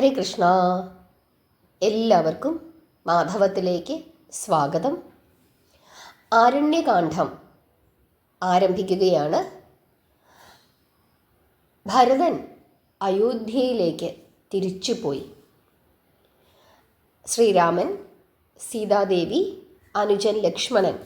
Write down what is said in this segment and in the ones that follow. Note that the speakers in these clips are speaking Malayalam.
ഹരേ കൃഷ്ണ. എല്ലാവർക്കും മാധവത്തിലേക്ക് സ്വാഗതം. ആരണ്യകാന്ഡം ആരംഭിക്കുകയാണ്. ഭരതൻ അയോധ്യയിലേക്ക് തിരിച്ചുപോയി. ശ്രീരാമൻ, സീതാദേവി, അനുജൻ ലക്ഷ്മണൻ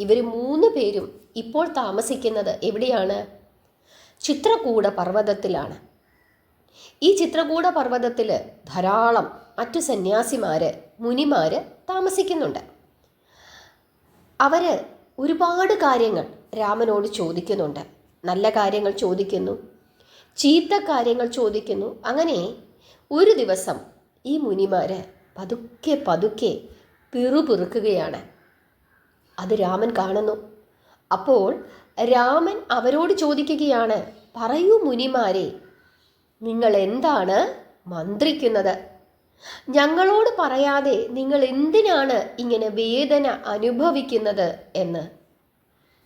ഇവർ 3 പേരും ഇപ്പോൾ താമസിക്കുന്നത് എവിടെയാണ്? ചിത്രകൂട പർവ്വതത്തിലാണ്. ഈ ചിത്രകൂട പർവ്വതത്തിൽ ധാരാളം മറ്റു സന്യാസിമാർ, മുനിമാർ താമസിക്കുന്നുണ്ട്. അവർ ഒരുപാട് കാര്യങ്ങൾ രാമനോട് ചോദിക്കുന്നുണ്ട്. നല്ല കാര്യങ്ങൾ ചോദിക്കുന്നു, ചീത്ത കാര്യങ്ങൾ ചോദിക്കുന്നു. അങ്ങനെ ഒരു ദിവസം ഈ മുനിമാർ പതുക്കെ പതുക്കെ പിറുപിറുക്കുകയാണ്. അത് രാമൻ കാണുന്നു. അപ്പോൾ രാമൻ അവരോട് ചോദിക്കുകയാണ്, പറയൂ മുനിമാരെ, നിങ്ങൾ എന്താണ് മന്ത്രിക്കുന്നത്? ഞങ്ങളോട് പറയാതെ നിങ്ങൾ എന്തിനാണ് ഇങ്ങനെ വേദന അനുഭവിക്കുന്നത് എന്ന്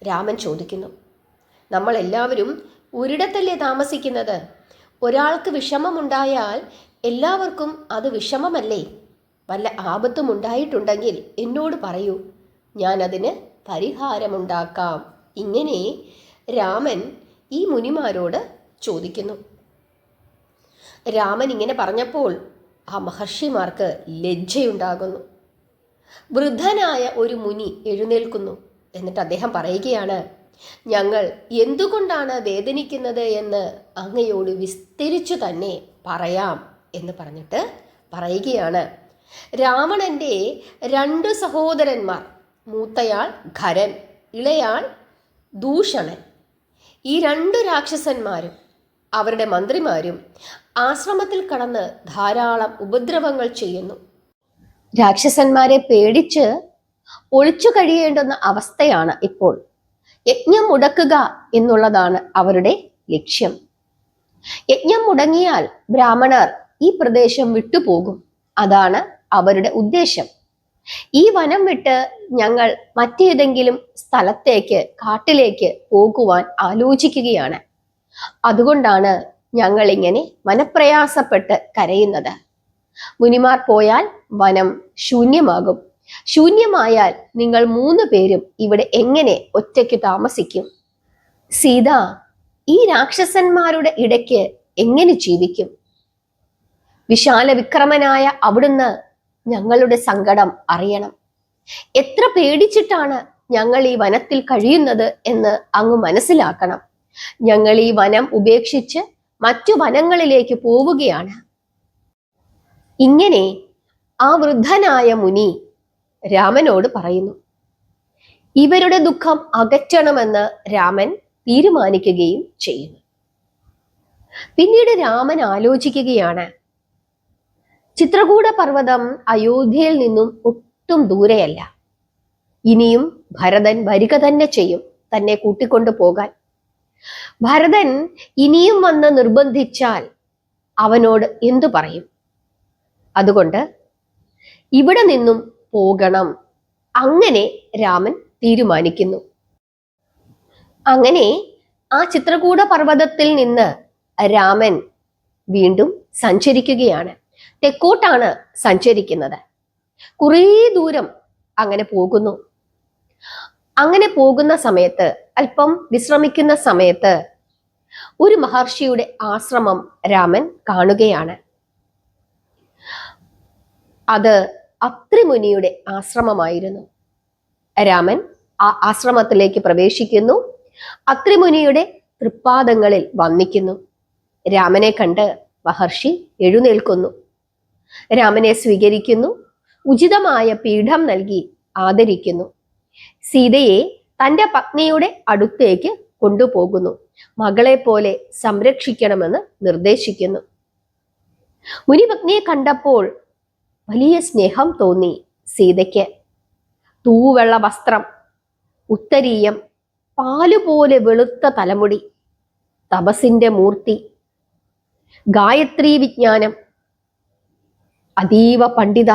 രാമൻ ചോദിക്കുന്നു. നമ്മളെല്ലാവരും ഒരിടത്തല്ലേ താമസിക്കുന്നത്? ഒരാൾക്ക് വിഷമമുണ്ടായാൽ എല്ലാവർക്കും അത് വിഷമമല്ലേ? വല്ല ആപത്തും ഉണ്ടായിട്ടുണ്ടെങ്കിൽ എന്നോട് പറയൂ, ഞാനതിന് പരിഹാരമുണ്ടാക്കാം. ഇങ്ങനെ രാമൻ ഈ മുനിമാരോട് ചോദിക്കുന്നു. രാമൻ ഇങ്ങനെ പറഞ്ഞപ്പോൾ ആ മഹർഷിമാർക്ക് ലജ്ജയുണ്ടാകുന്നു. വൃദ്ധനായ ഒരു മുനി എഴുന്നേൽക്കുന്നു. എന്നിട്ട് അദ്ദേഹം പറയുകയാണ്, ഞങ്ങൾ എന്തുകൊണ്ടാണ് വേദനിക്കുന്നത് എന്ന് അങ്ങയോട് വിസ്തരിച്ചു തന്നെ പറയാം എന്ന് പറഞ്ഞിട്ട് പറയുകയാണ്. രാവണൻ്റെ 2 സഹോദരന്മാർ, മൂത്തയാൾ ഖരൻ, ഇളയാൾ ദൂഷണൻ, ഈ 2 രാക്ഷസന്മാരും അവരുടെ മന്ത്രിമാരും ആശ്രമത്തിൽ കടന്ന് ധാരാളം ഉപദ്രവങ്ങൾ ചെയ്യുന്നു. രാക്ഷസന്മാരെ പേടിച്ച് ഒളിച്ചു കഴിയേണ്ടുന്ന അവസ്ഥയാണ് ഇപ്പോൾ. യജ്ഞം മുടക്കുക എന്നുള്ളതാണ് അവരുടെ ലക്ഷ്യം. യജ്ഞം മുടങ്ങിയാൽ ബ്രാഹ്മണർ ഈ പ്രദേശം വിട്ടുപോകും. അതാണ് അവരുടെ ഉദ്ദേശം. ഈ വനം വിട്ട് ഞങ്ങൾ മറ്റേതെങ്കിലും സ്ഥലത്തേക്ക്, കാട്ടിലേക്ക് പോകുവാൻ ആലോചിക്കുകയാണ്. അതുകൊണ്ടാണ് ഞങ്ങൾ ഇങ്ങനെ മനപ്രയാസപ്പെട്ട് കരയുന്നത്. മുനിമാർ പോയാൽ വനം ശൂന്യമാകും. ശൂന്യമായാൽ നിങ്ങൾ 3 പേരും ഇവിടെ എങ്ങനെ ഒറ്റയ്ക്ക് താമസിക്കും? സീത ഈ രാക്ഷസന്മാരുടെ ഇടയ്ക്ക് എങ്ങനെ ജീവിക്കും? വിശാല വിക്രമനായ അവിടുന്ന് ഞങ്ങളുടെ സങ്കടം അറിയണം. എത്ര പേടിച്ചിട്ടാണ് ഞങ്ങൾ ഈ വനത്തിൽ കഴിയുന്നത് എന്ന് അങ്ങ് മനസ്സിലാക്കണം. ഞങ്ങൾ ഈ വനം ഉപേക്ഷിച്ച് മറ്റു വനങ്ങളിലേക്ക് പോവുകയാണ്. ഇങ്ങനെ ആ വൃദ്ധനായ മുനി രാമനോട് പറയുന്നു. ഇവരുടെ ദുഃഖം അകറ്റണമെന്ന് രാമൻ തീരുമാനിക്കുകയും ചെയ്യുന്നു. പിന്നീട് രാമൻ ആലോചിക്കുകയാണ്, ചിത്രകൂട പർവ്വതം അയോധ്യയിൽ നിന്നും ഒട്ടും ദൂരെയല്ല. ഇനിയും ഭരതൻ വരിക തന്നെ ചെയ്യും തന്നെ കൂട്ടിക്കൊണ്ടു പോകാൻ. ഭരതൻ ഇനിയും വന്ന് നിർബന്ധിച്ചാൽ അവനോട് എന്തു പറയും? അതുകൊണ്ട് ഇവിടെ നിന്നും പോകണം. അങ്ങനെ രാമൻ തീരുമാനിക്കുന്നു. അങ്ങനെ ആ ചിത്രകൂട പർവ്വതത്തിൽ നിന്ന് രാമൻ വീണ്ടും സഞ്ചരിക്കുകയാണ്. തെക്കോട്ടാണ് സഞ്ചരിക്കുന്നത്. കുറേ ദൂരം അങ്ങനെ പോകുന്നു. അങ്ങനെ പോകുന്ന സമയത്ത്, അല്പം വിശ്രമിക്കുന്ന സമയത്ത്, ഒരു മഹർഷിയുടെ ആശ്രമം രാമൻ കാണുകയാണ്. അത് അത്രി മുനിയുടെ ആശ്രമമായിരുന്നു. രാമൻ ആ ആശ്രമത്തിലേക്ക് പ്രവേശിക്കുന്നു. അത്രി മുനിയുടെ തൃപ്പാദങ്ങളിൽ വന്ദിക്കുന്നു. രാമനെ കണ്ട് മഹർഷി എഴുന്നേൽക്കുന്നു. രാമനെ സ്വീകരിക്കുന്നു. ഉചിതമായ പീഠം നൽകി ആദരിക്കുന്നു. സീതയെ തൻ്റെ പത്നിയുടെ അടുത്തേക്ക് കൊണ്ടുപോകുന്നു. മകളെ പോലെ സംരക്ഷിക്കണമെന്ന് നിർദ്ദേശിക്കുന്നു. മുനിപത്നിയെ കണ്ടപ്പോൾ വലിയ സ്നേഹം തോന്നി സീതയ്ക്ക്. തൂവെള്ള വസ്ത്രം, ഉത്തരീയം, പാലുപോലെ വെളുത്ത തലമുടി, തപസിന്റെ മൂർത്തി, ഗായത്രി വിജ്ഞാനം, അതീവ പണ്ഡിത.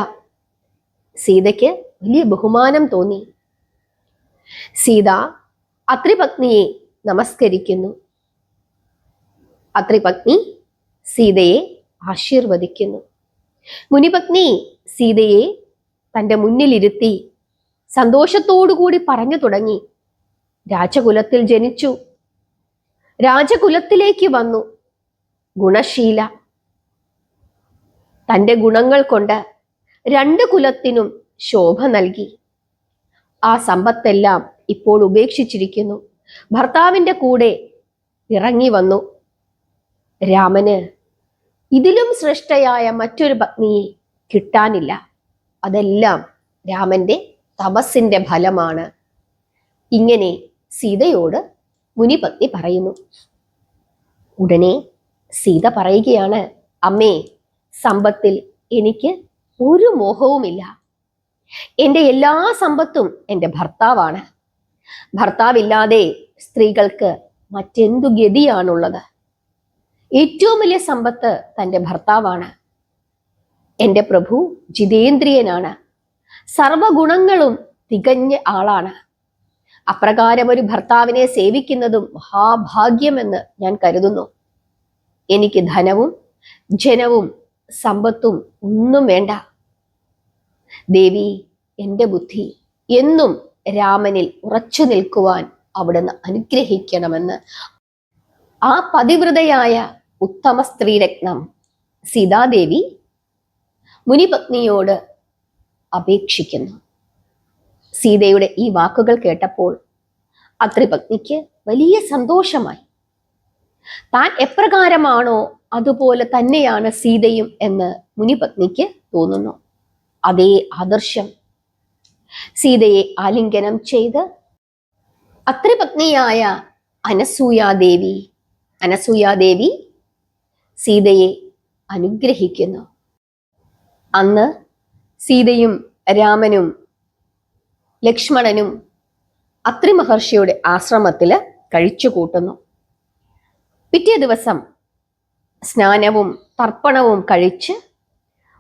സീതയ്ക്ക് വലിയ ബഹുമാനം തോന്നി. സീത അത്രിപത്നിയെ നമസ്കരിക്കുന്നു. അത്രിപത്നി സീതയെ ആശീർവദിക്കുന്നു. മുനിപത്നി സീതയെ തൻ്റെ മുന്നിലിരുത്തി സന്തോഷത്തോടുകൂടി പറഞ്ഞു തുടങ്ങി. രാജകുലത്തിൽ ജനിച്ചു, രാജകുലത്തിലേക്ക് വന്നു, ഗുണശീല. തൻ്റെ ഗുണങ്ങൾ കൊണ്ട് രണ്ട് കുലത്തിനും ശോഭ നൽകി. ആ സമ്പത്തെല്ലാം ഇപ്പോൾ ഉപേക്ഷിച്ചിരിക്കുന്നു. ഭർത്താവിൻ്റെ കൂടെ ഇറങ്ങി വന്നു. രാമന് ഇതിലും ശ്രേഷ്ഠയായ മറ്റൊരു പത്നിയെ കിട്ടാനില്ല. അതെല്ലാം രാമന്റെ തപസ്സിന്റെ ഫലമാണ്. ഇങ്ങനെ സീതയോട് മുനിപത്നി പറയുന്നു. ഉടനെ സീത പറയുകയാണ്, അമ്മേ, സമ്പത്തിൽ എനിക്ക് ഒരു മോഹവുമില്ല. എൻ്റെ എല്ലാ സമ്പത്തും എൻ്റെ ഭർത്താവാണ്. ഭർത്താവില്ലാതെ സ്ത്രീകൾക്ക് മറ്റെന്തു ഗതിയാണുള്ളത്? ഏറ്റവും വലിയ സമ്പത്ത് തൻ്റെ ഭർത്താവാണ്. എൻ്റെ പ്രഭു ജിതേന്ദ്രിയനാണ്, സർവഗുണങ്ങളും തികഞ്ഞ ആളാണ്. അപ്രകാരം ഒരു ഭർത്താവിനെ സേവിക്കുന്നതും മഹാഭാഗ്യമെന്ന് ഞാൻ കരുതുന്നു. എനിക്ക് ധനവും ജനവും സമ്പത്തും ഒന്നും വേണ്ട. ദേവി, എൻ്റെ ബുദ്ധി എന്നും രാമനിൽ ഉറച്ചു നിൽക്കുവാൻ അവിടുന്ന് അനുഗ്രഹിക്കണമെന്ന് ആ പതിവ്രതയായ ഉത്തമ സ്ത്രീരത്നം സീതാദേവി മുനിപത്നിയോട് അപേക്ഷിക്കുന്നു. സീതയുടെ ഈ വാക്കുകൾ കേട്ടപ്പോൾ അത്രിപത്നിക്ക് വലിയ സന്തോഷമായി. താൻ എപ്രകാരമാണോ അതുപോലെ തന്നെയാണ് സീതയും എന്ന് മുനിപത്നിക്ക് തോന്നുന്നു. അതേ ആദർശം സീതയെ ആലിംഗനം ചെയ്ത് അത്രിപത്നിയായ അനസൂയാദേവി സീതയെ അനുഗ്രഹിക്കുന്നു. അന്ന് സീതയും രാമനും ലക്ഷ്മണനും അത്രി മഹർഷിയുടെ ആശ്രമത്തിൽ കഴിച്ചു കൂട്ടുന്നു. പിറ്റേ ദിവസം സ്നാനവും തർപ്പണവും കഴിച്ച്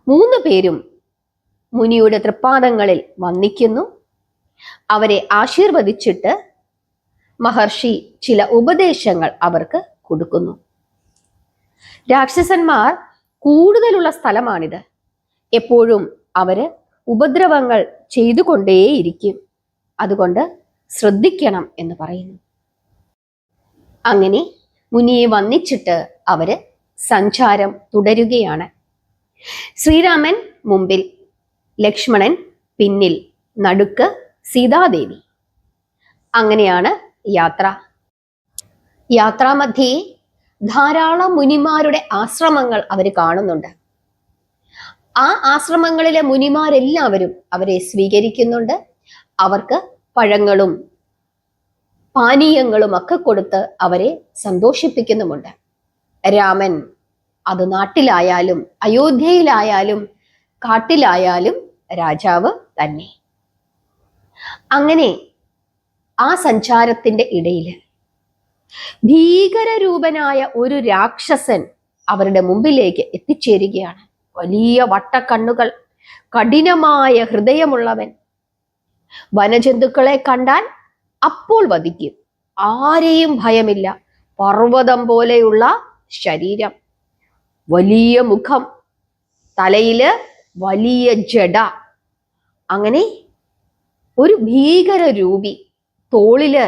3 പേരും മുനിയുടെ തൃപ്പാദങ്ങളിൽ വന്ദിക്കുന്നു. അവരെ ആശീർവദിച്ചിട്ട് മഹർഷി ചില ഉപദേശങ്ങൾ അവർക്ക് കൊടുക്കുന്നു. രാക്ഷസന്മാർ കൂടുതലുള്ള സ്ഥലമാണിത്. എപ്പോഴും അവര് ഉപദ്രവങ്ങൾ ചെയ്തുകൊണ്ടേയിരിക്കും. അതുകൊണ്ട് ശ്രദ്ധിക്കണം എന്ന് പറയുന്നു. അങ്ങനെ മുനിയെ വന്ദിച്ചിട്ട് അവര് സഞ്ചാരം തുടരുകയാണ്. ശ്രീരാമൻ മുമ്പിൽ, ലക്ഷ്മണൻ പിന്നിൽ, നടുക്ക് സീതാദേവി. അങ്ങനെയാണ് യാത്രാമധ്യേ ധാരാളം മുനിമാരുടെ ആശ്രമങ്ങൾ അവർ കാണുന്നുണ്ട്. ആ ആശ്രമങ്ങളിലെ മുനിമാരെല്ലാവരും അവരെ സ്വീകരിക്കുന്നുണ്ട്. അവർക്ക് പഴങ്ങളും പാനീയങ്ങളും ഒക്കെ കൊടുത്ത് അവരെ സന്തോഷിപ്പിക്കുന്നുമുണ്ട്. രാമൻ അത് നാട്ടിലായാലും അയോധ്യയിലായാലും കാട്ടിലായാലും രാജാവ് തന്നെ. അങ്ങനെ ആ സഞ്ചാരത്തിന്റെ ഇടയിൽ ഭീകരരൂപനായ ഒരു രാക്ഷസൻ അവരുടെ മുമ്പിലേക്ക് എത്തിച്ചേരുകയാണ്. വലിയ വട്ടക്കണ്ണുകൾ, കഠിനമായ ഹൃദയമുള്ളവൻ. വനജന്തുക്കളെ കണ്ടാൽ അപ്പോൾ വധിക്കും. ആരെയും ഭയമില്ല. പർവ്വതം പോലെയുള്ള ശരീരം, വലിയ മുഖം, തലയില് വലിയ ജട. അങ്ങനെ ഒരു ഭീകര രൂപി. തോളില്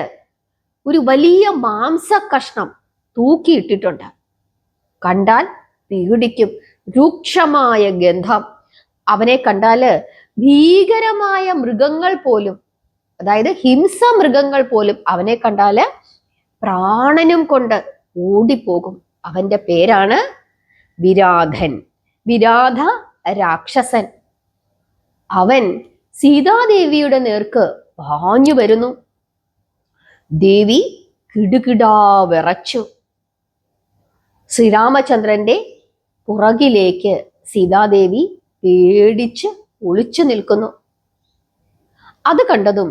ഒരു വലിയ മാംസകഷ്ണം തൂക്കിയിട്ടിട്ടുണ്ട്. കണ്ടാൽ പേടിക്കും. രൂക്ഷമായ ഗന്ധം. അവനെ കണ്ടാല് ഭീകരമായ മൃഗങ്ങൾ പോലും, അതായത് ഹിംസ മൃഗങ്ങൾ പോലും അവനെ കണ്ടാല് പ്രാണനും കൊണ്ട് ഓടിപ്പോകും. അവന്റെ പേരാണ് വിരാധൻ, വിരാധ രാക്ഷസൻ. അവൻ സീതാദേവിയുടെ നേർക്ക് പാഞ്ഞു വരുന്നു. ദേവി കിടുകിടാ വിറച്ചു. ശ്രീരാമചന്ദ്രന്റെ പുറകിലേക്ക് സീതാദേവി പേടിച്ച് ഒളിച്ചു നിൽക്കുന്നു. അത് കണ്ടതും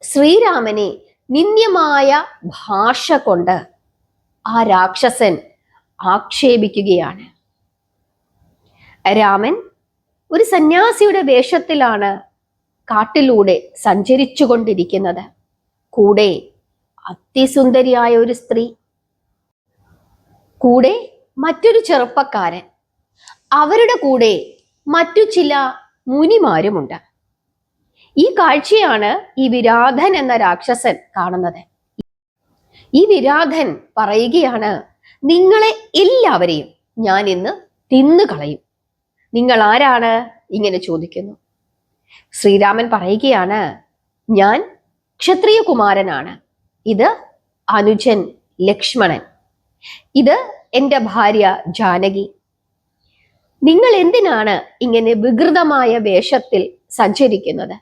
ശ്രീരാമനെ നിന്ദ്യമായ ഭാഷ കൊണ്ട് ആ രാക്ഷസൻ ആക്ഷേപിക്കുകയാണ്. രാമൻ ഒരു സന്യാസിയുടെ വേഷത്തിലാണ് കാട്ടിലൂടെ സഞ്ചരിച്ചു കൊണ്ടിരിക്കുന്നത്. കൂടെ അതിസുന്ദരിയായ ഒരു സ്ത്രീ, കൂടെ മറ്റൊരു ചെറുപ്പക്കാരൻ. അവരുടെ കൂടെ മറ്റു ചില മുനിമാരുമുണ്ട്. ഈ കാഴ്ചയാണ് ഈ വിരാധൻ എന്ന രാക്ഷസൻ കാണുന്നത്. ഈ വിരാധൻ പറയുകയാണ്, നിങ്ങളെ എല്ലാവരെയും ഞാൻ ഇന്ന് തിന്നു കളയും. നിങ്ങൾ ആരാണ്? ഇങ്ങനെ ചോദിക്കുന്നു. ശ്രീരാമൻ പറയുകയാണ്, ഞാൻ ക്ഷത്രിയ കുമാരനാണ്. ഇത് അനുജൻ ലക്ഷ്മണൻ. ഇത് എൻ്റെ ഭാര്യ ജാനകി. നിങ്ങൾ എന്തിനാണ് ഇങ്ങനെ വികൃതമായ വേഷത്തിൽ സഞ്ചരിക്കുന്നത്?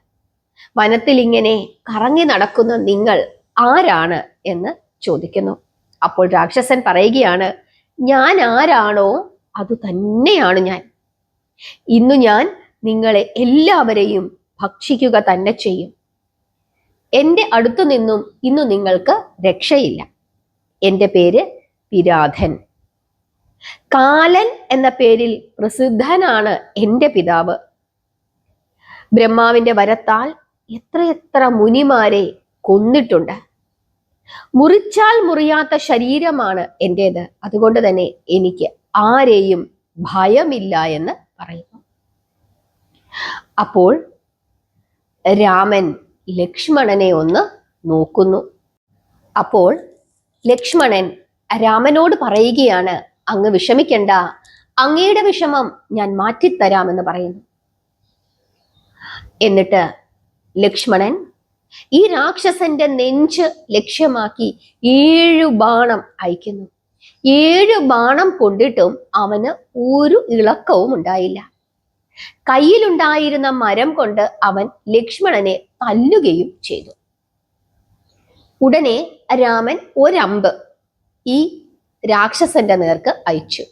വനത്തിൽ ഇങ്ങനെ കറങ്ങി നടക്കുന്ന നിങ്ങൾ ആരാണ് എന്ന് ചോദിക്കുന്നു. അപ്പോൾ രാക്ഷസൻ പറയുകയാണ്, ഞാൻ ആരാണോ അത് തന്നെയാണ് ഞാൻ. ഇന്നു ഞാൻ നിങ്ങളെ എല്ലാവരെയും ഭക്ഷിക്കുക തന്നെ ചെയ്യും. എൻ്റെ അടുത്തു നിന്നും ഇന്നു നിങ്ങൾക്ക് രക്ഷയില്ല. എൻ്റെ പേര് വിരാധൻ. കാലൻ എന്ന പേരിൽ പ്രസിദ്ധനാണ് എൻ്റെ പിതാവ്. ബ്രഹ്മാവിന്റെ വരത്താൽ എത്രയെത്ര മുനിമാരെ കൊന്നിട്ടുണ്ട്. മുറിച്ചാൽ മുറിയാത്ത ശരീരമാണ് എൻ്റേത്. അതുകൊണ്ട് തന്നെ എനിക്ക് ആരെയും ഭയമില്ല എന്ന് പറയുന്നു. അപ്പോൾ രാമൻ ലക്ഷ്മണനെ ഒന്ന് നോക്കുന്നു. അപ്പോൾ ലക്ഷ്മണൻ രാമനോട് പറയുകയാണ്, അങ്ങ് വിഷമിക്കണ്ട, അങ്ങയുടെ വിഷമം ഞാൻ മാറ്റിത്തരാമെന്ന് പറയുന്നു. എന്നിട്ട് ലക്ഷ്മണൻ ഈ രാക്ഷസന്റെ നെഞ്ച് ലക്ഷ്യമാക്കി 7 ബാണം അയക്കുന്നു. 7 ബാണം കൊണ്ടിട്ടും അവന് ഒരു ഇളക്കവും ഉണ്ടായില്ല. കയ്യിലുണ്ടായിരുന്ന മരം കൊണ്ട് അവൻ ലക്ഷ്മണനെ തല്ലുകയും ചെയ്തു. ഉടനെ രാമൻ ഒരമ്പ് ഈ രാക്ഷസന്റെ നേർക്ക് അയച്ചു.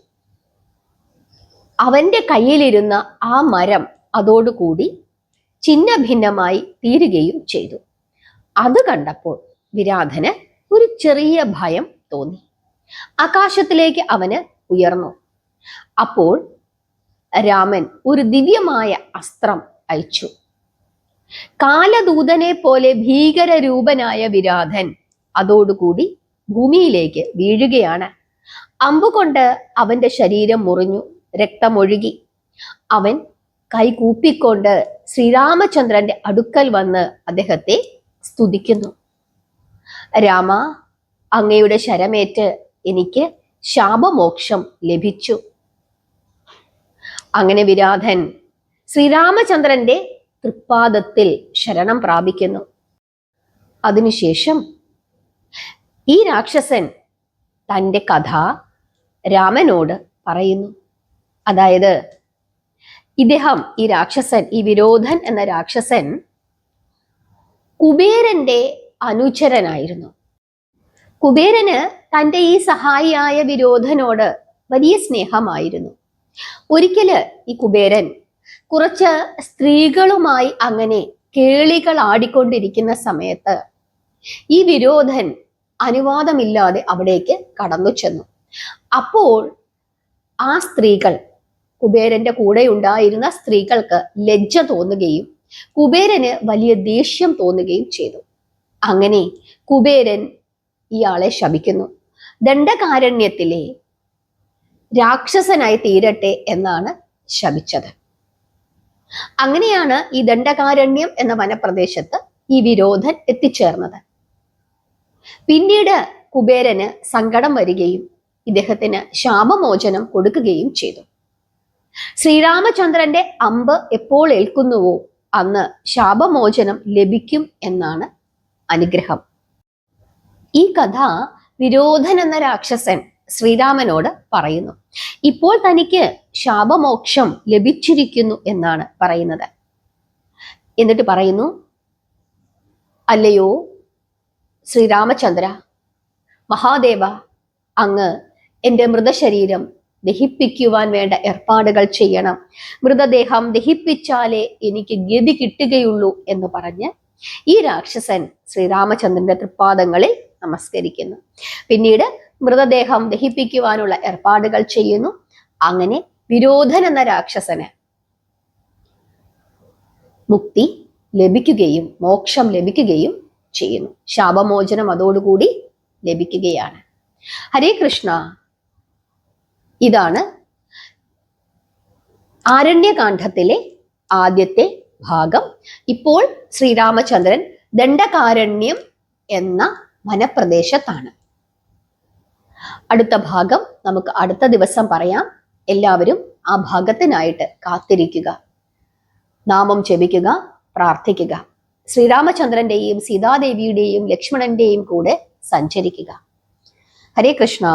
അവന്റെ കയ്യിലിരുന്ന ആ മരം അതോടുകൂടി ചിന്ന ഭിന്നമായി തീരുകയും ചെയ്തു. അത് കണ്ടപ്പോൾ വിരാധന് ഒരു ചെറിയ ഭയം തോന്നി. ആകാശത്തിലേക്ക് അവന് ഉയർന്നു. അപ്പോൾ രാമൻ ഒരു ദിവ്യമായ അസ്ത്രം അയച്ചു. കാലദൂതനെ പോലെ ഭീകര രൂപനായ വിരാധൻ അതോടുകൂടി ഭൂമിയിലേക്ക് വീഴുകയാണ്. അമ്പുകൊണ്ട് അവന്റെ ശരീരം മുറിഞ്ഞു, രക്തമൊഴുകി. അവൻ കൈകൂപ്പിക്കൊണ്ട് ശ്രീരാമചന്ദ്രന്റെ അടുക്കൽ വന്ന് അദ്ദേഹത്തെ സ്തുതിക്കുന്നു. രാമ, അങ്ങയുടെ ശരമേറ്റ് എനിക്ക് ശാപമോക്ഷം ലഭിച്ചു. അങ്ങനെ വിരാധൻ ശ്രീരാമചന്ദ്രന്റെ തൃപ്പാദത്തിൽ ശരണം പ്രാപിക്കുന്നു. അതിനുശേഷം ഈ രാക്ഷസൻ തൻ്റെ കഥ രാമനോട് പറയുന്നു. അതായത് ഇദ്ദേഹം, ഈ രാക്ഷസൻ, ഈ വിരോധൻ എന്ന രാക്ഷസൻ കുബേരന്റെ അനുചരനായിരുന്നു. കുബേരന് തൻ്റെ ഈ സഹായിയായ വിരോധനോട് വലിയ സ്നേഹമായിരുന്നു. ഒരിക്കല് ഈ കുബേരൻ കുറച്ച് സ്ത്രീകളുമായി അങ്ങനെ കേളികൾ ആടിക്കൊണ്ടിരിക്കുന്ന സമയത്ത് ഈ വിരോധൻ അനുവാദമില്ലാതെ അവിടേക്ക് കടന്നു ചെന്നു. അപ്പോൾ ആ സ്ത്രീകൾ, കുബേരന്റെ കൂടെ ഉണ്ടായിരുന്ന സ്ത്രീകൾക്ക് ലജ്ജ തോന്നുകയും കുബേരന് വലിയ ദേഷ്യം തോന്നുകയും ചെയ്തു. അങ്ങനെ കുബേരൻ ഇയാളെ ശപിക്കുന്നു. ദണ്ഡകാരണ്യത്തിലെ രാക്ഷസനായി തീരട്ടെ എന്നാണ് ശപിച്ചത്. അങ്ങനെയാണ് ഈ ദണ്ഡകാരണ്യം എന്ന വനപ്രദേശത്ത് ഈ വിരോധൻ എത്തിച്ചേർന്നത്. പിന്നീട് കുബേരന് സങ്കടം വരികയും ഇദ്ദേഹത്തിന് ശാപമോചനം കൊടുക്കുകയും ചെയ്തു. ശ്രീരാമചന്ദ്രന്റെ അമ്പ് എപ്പോൾ ഏൽക്കുന്നുവോ അന്ന് ശാപമോചനം ലഭിക്കും എന്നാണ് അനുഗ്രഹം. ഈ കഥ വിരോധൻ എന്ന രാക്ഷസൻ ശ്രീരാമനോട് പറയുന്നു. ഇപ്പോൾ തനിക്ക് ശാപമോക്ഷം ലഭിച്ചിരിക്കുന്നു എന്നാണ് പറയുന്നത്. എന്നിട്ട് പറയുന്നു, അല്ലയോ ശ്രീരാമചന്ദ്ര, മഹാദേവ, അങ്ങ് എൻ്റെ മൃതശരീരം ദഹിപ്പിക്കുവാൻ വേണ്ട ഏർപ്പാടുകൾ ചെയ്യണം. മൃതദേഹം ദഹിപ്പിച്ചാലേ എനിക്ക് ഗതി കിട്ടുകയുള്ളൂ എന്ന് പറഞ്ഞ് ഈ രാക്ഷസൻ ശ്രീരാമചന്ദ്രന്റെ തൃപ്പാദങ്ങളിൽ നമസ്കരിക്കുന്നു. പിന്നീട് മൃതദേഹം ദഹിപ്പിക്കുവാനുള്ള ഏർപ്പാടുകൾ ചെയ്യുന്നു. അങ്ങനെ വിരോധൻ എന്ന രാക്ഷസന് മുക്തി ലഭിക്കുകയും മോക്ഷം ലഭിക്കുകയും ചെയ്യുന്നു. ശാപമോചനം അതോടുകൂടി ലഭിക്കുകയാണ്. ഹരേ കൃഷ്ണ. ഇതാണ് ആരണ്യകാന്ഡത്തിലെ ആദ്യത്തെ ഭാഗം. ഇപ്പോൾ ശ്രീരാമചന്ദ്രൻ ദണ്ഡകാരണ്യം എന്ന വനപ്രദേശത്താണ്. അടുത്ത ഭാഗം നമുക്ക് അടുത്ത ദിവസം പറയാം. എല്ലാവരും ആ ഭാഗത്തിനായിട്ട് കാത്തിരിക്കുക. നാമം ജപിക്കുക, പ്രാർത്ഥിക്കുക. ശ്രീരാമചന്ദ്രന്റെയും സീതാദേവിയുടെയും ലക്ഷ്മണന്റെയും കൂടെ സഞ്ചരിക്കുക. ഹരേ കൃഷ്ണ.